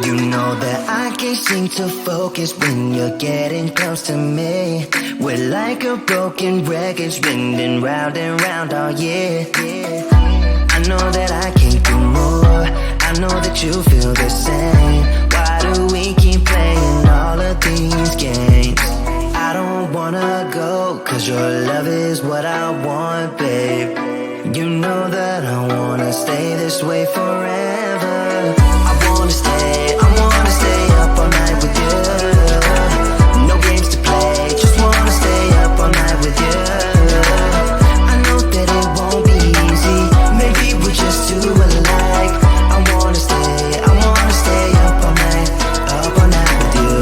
You know that I can't seem to focus when you're getting close to me. We're like a broken record spinning round and round all year. I know that I can't do more, I know that you feel the same. Why do we keep playing all of these games? I don't wanna go, cause your love is what I want, babe. You know that I wanna stay this way forever. I wanna stay up all night with you. No games to play, just wanna stay up all night with you. I know that it won't be easy, maybe we're just too alike. I wanna stay up all night with you.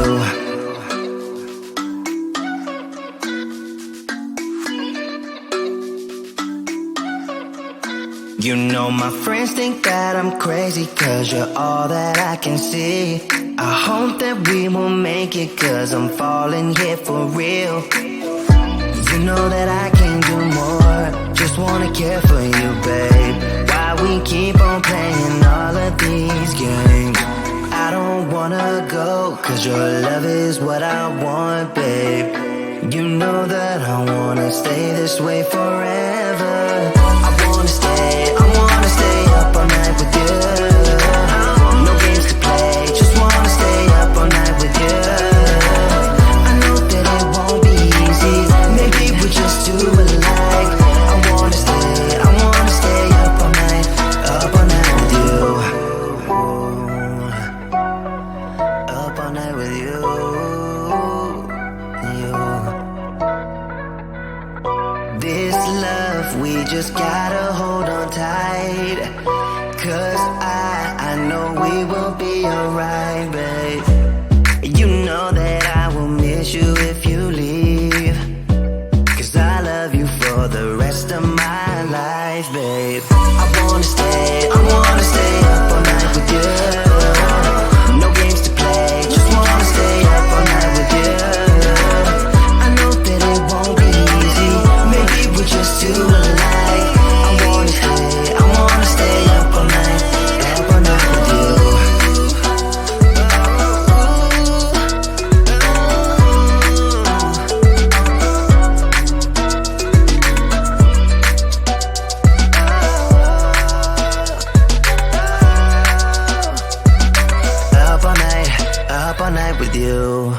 You know my friends think that I'm crazy, cause you're all that I can see. I hope that we will make it, cause I'm falling here for real. You know that I can't do more, just wanna care for you, babe. Why we keep on playing all of these games? I don't wanna go, cause your love is what I want, babe. You know that I wanna stay this way forever. I wanna stay up all night with you. No games to play, just wanna stay up all night with you. I know that it won't be easy, maybe we're just too alike. I wanna stay up all night with you. Up all night with you. This love, we just gotta hold on tight. Cause I know we will be alright, babe. You know that I will miss you if you leave. Cause I love you for the rest of my life, babe. I wanna stay up all night with you. No games to play, just wanna stay up all night with you. I know that it won't be easy, maybe we're just too alike. I wanna stay up all night with you. Up all night with you.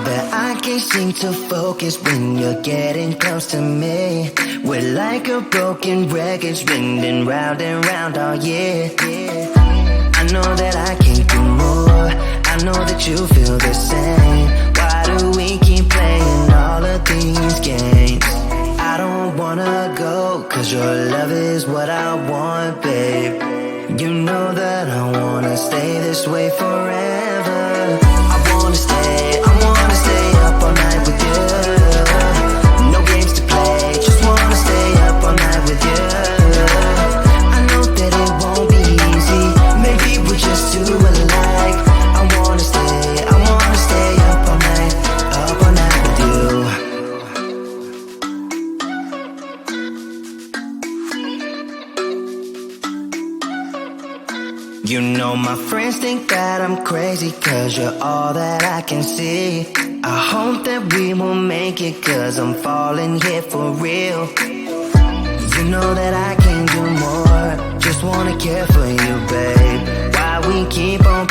that I can't seem to focus when you're getting close to me. We're like a broken record spinning round and round all year. I know that I can't do more, I know that you feel the same. Why do we keep playing all of these games? I don't wanna go, cause your love is what I want, babe. You know that I wanna stay this way forever. I wanna stay up all night with you. No games to play, just wanna stay up all night with you. I know that it won't be easy, maybe we're just too alike. I wanna stay up all night with you. You know my friends think that I'm crazy, cause you're all that I can see. I hope that we will make it, cause I'm falling here for real. You know that I can do more, just wanna care for you, babe. Why we keep on